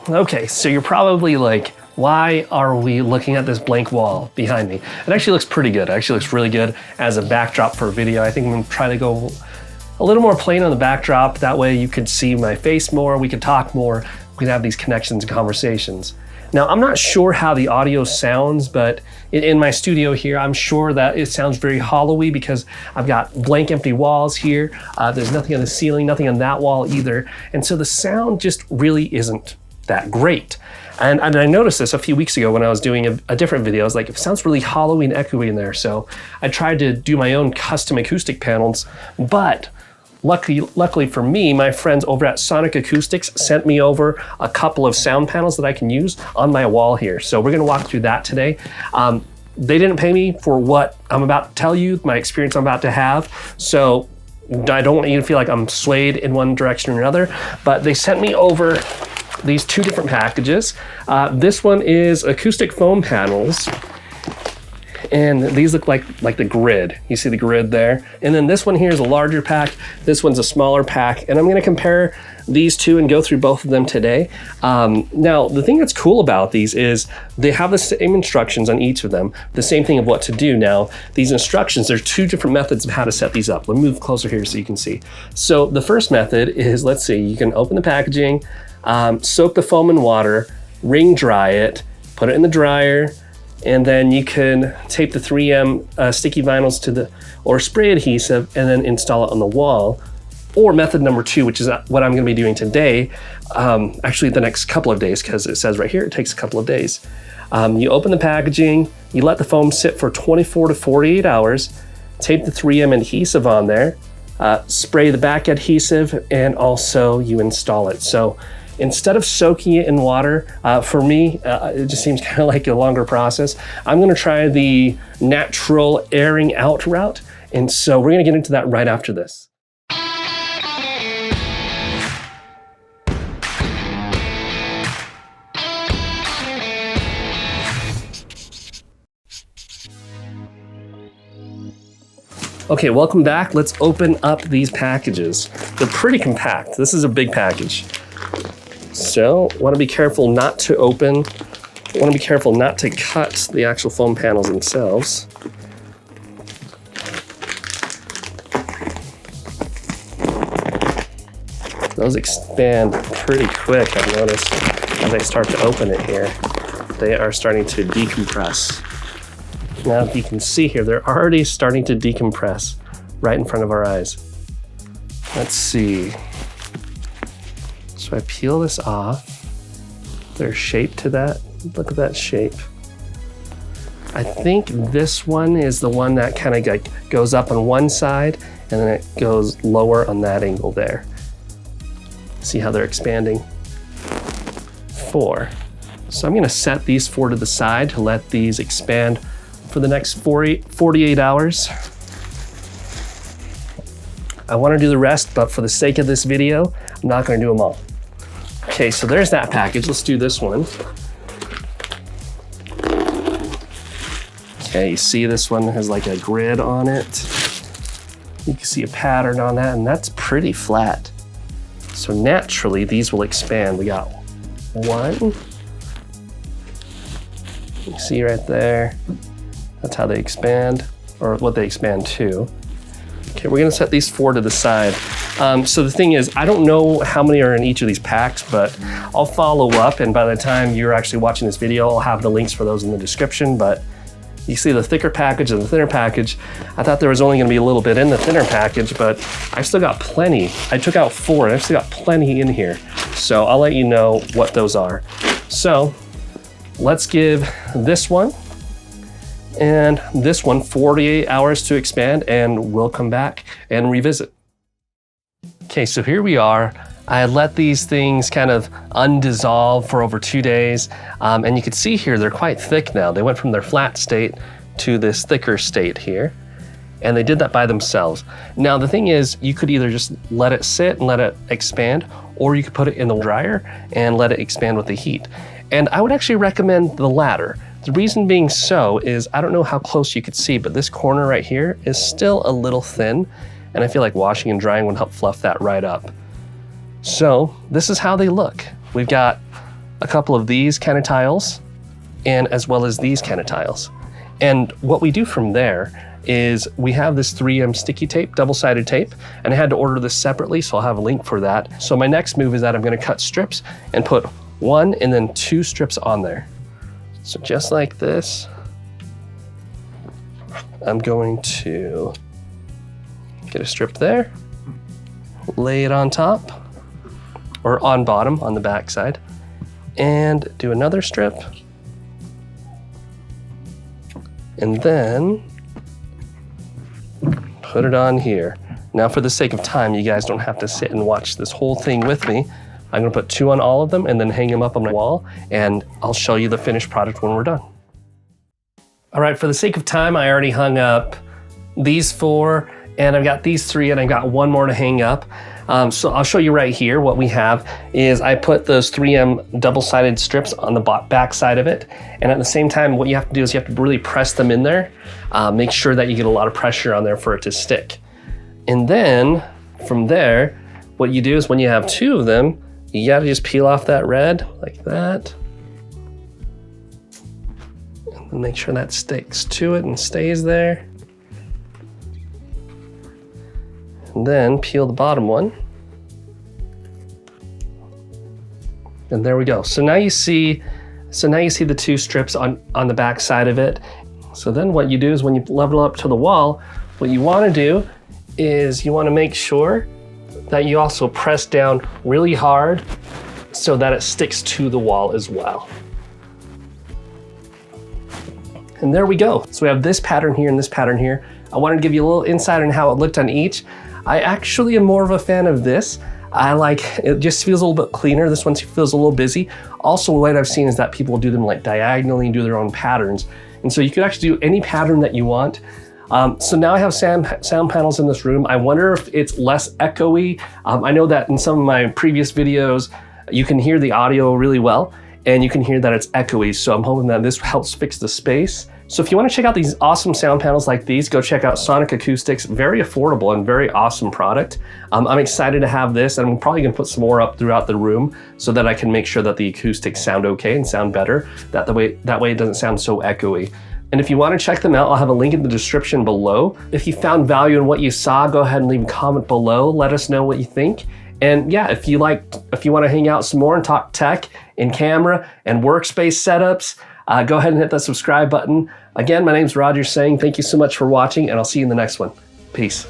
Okay, so you're probably like, why are we looking at this blank wall behind me? It actually looks pretty good. It actually looks really good as a backdrop for a video. I think I'm gonna try to go a little more plain on the backdrop. That way you could see my face more, we could talk more, we could have these connections and conversations. Now, I'm not sure how the audio sounds, but in my studio here, I'm sure that it sounds very hollowy because I've got blank empty walls here. There's nothing on the ceiling, nothing on that wall either. And so the sound just really isn't that great. And I noticed this a few weeks ago when I was doing a different video. I was like, it sounds really hollowy and echoey in there. So I tried to do my own custom acoustic panels, but luckily for me, my friends over at Sonic Acoustics sent me over a couple of sound panels that I can use on my wall here. So we're gonna walk through that today. They didn't pay me for what I'm about to tell you, my experience I'm about to have. So I don't want you to feel like I'm swayed in one direction or another, but they sent me over these two different packages. This one is acoustic foam panels. And these look like the grid. You see the grid there? And then this one here is a larger pack. This one's a smaller pack. And I'm gonna compare these two and go through both of them today. Now, the thing that's cool about these is they have the same instructions on each of them, the same thing of what to do. Now, these instructions, there's two different methods of how to set these up. Let me move closer here so you can see. So the first method is, let's see, you can open the packaging, soak the foam in water, ring dry it, put it in the dryer, and then you can tape the 3M sticky vinyls or spray adhesive and then install it on the wall. Or method number two, which is what I'm gonna be doing today, actually the next couple of days, because it says right here, it takes a couple of days. You open the packaging, you let the foam sit for 24 to 48 hours, tape the 3M adhesive on there, spray the back adhesive, and also you install it. So instead of soaking it in water, for me, it just seems kind of like a longer process. I'm gonna try the natural airing out route. And so we're gonna get into that right after this. Okay, welcome back. Let's open up these packages. They're pretty compact. This is a big package. So, want to be careful not to open, want to be careful not to cut the actual foam panels themselves. Those expand pretty quick, I've noticed, as I start to open it here. They are starting to decompress. Now, if you can see here, they're already starting to decompress right in front of our eyes. Let's see. So I peel this off. There's shape to that. Look at that shape. I think this one is the one that kind of like goes up on one side and then it goes lower on that angle there. See how they're expanding? 4. So I'm gonna set these 4 to the side to let these expand for the next 48 hours. I wanna do the rest, but for the sake of this video, I'm not gonna do them all. Okay, so there's that package. Let's do this one. Okay, you see this one has like a grid on it. You can see a pattern on that, and that's pretty flat. So naturally, these will expand. We got 1. You see right there. That's how they expand, or what they expand to. Okay, we're gonna set these 4 to the side. So the thing is, I don't know how many are in each of these packs, but I'll follow up, and by the time you're actually watching this video, I'll have the links for those in the description. But you see the thicker package and the thinner package. I thought there was only gonna be a little bit in the thinner package, but I've still got plenty. I took out 4, and I've still got plenty in here. So I'll let you know what those are. So let's give this one and this one 48 hours to expand, and we'll come back and revisit. Okay, so here we are. I let these things kind of undissolve for over 2 days. And you can see here, they're quite thick now. They went from their flat state to this thicker state here. And they did that by themselves. Now, the thing is, you could either just let it sit and let it expand, or you could put it in the dryer and let it expand with the heat. And I would actually recommend the latter. The reason being so is, I don't know how close you could see, but this corner right here is still a little thin, and I feel like washing and drying would help fluff that right up. So this is how they look. We've got a couple of these kind of tiles, and as well as these kind of tiles. And what we do from there is we have this 3M sticky tape, double-sided tape, and I had to order this separately, so I'll have a link for that. So my next move is that I'm gonna cut strips and put 1 and then 2 strips on there. So just like this, I'm going to get a strip there, lay it on top, or on bottom on the back side, and do another strip. And then put it on here. Now for the sake of time, you guys don't have to sit and watch this whole thing with me. I'm gonna put 2 on all of them and then hang them up on my wall, and I'll show you the finished product when we're done. All right, for the sake of time, I already hung up these 4, and I've got these 3, and I've got 1 more to hang up. So I'll show you right here. What we have is I put those 3M double-sided strips on the back side of it. And at the same time, what you have to do is you have to really press them in there. Make sure that you get a lot of pressure on there for it to stick. And then from there, what you do is when you have 2 of them, you gotta just peel off that red like that. And then make sure that sticks to it and stays there. And then peel the bottom one. And there we go. So now you see the 2 strips on the back side of it. So then what you do is when you level up to the wall, what you want to do is you want to make sure that you also press down really hard so that it sticks to the wall as well. And there we go. So we have this pattern here and this pattern here. I wanted to give you a little insight on how it looked on each. I actually am more of a fan of this. It just feels a little bit cleaner. This one feels a little busy. Also, what I've seen is that people do them like diagonally and do their own patterns. And so you could actually do any pattern that you want. So now I have sound panels in this room. I wonder if it's less echoey. I know that in some of my previous videos, you can hear the audio really well, and you can hear that it's echoey. So I'm hoping that this helps fix the space. So if you want to check out these awesome sound panels like these, go check out Sonic Acoustics. Very affordable and very awesome product. I'm excited to have this, and I'm probably gonna put some more up throughout the room so that I can make sure that the acoustics sound okay and sound better. That way it doesn't sound so echoey. And if you want to check them out, I'll have a link in the description below. If you found value in what you saw, go ahead and leave a comment below. Let us know what you think. And yeah, if you want to hang out some more and talk tech and camera and workspace setups, go ahead and hit that subscribe button. Again, my name's Roger saying thank you so much for watching, and I'll see you in the next one. Peace.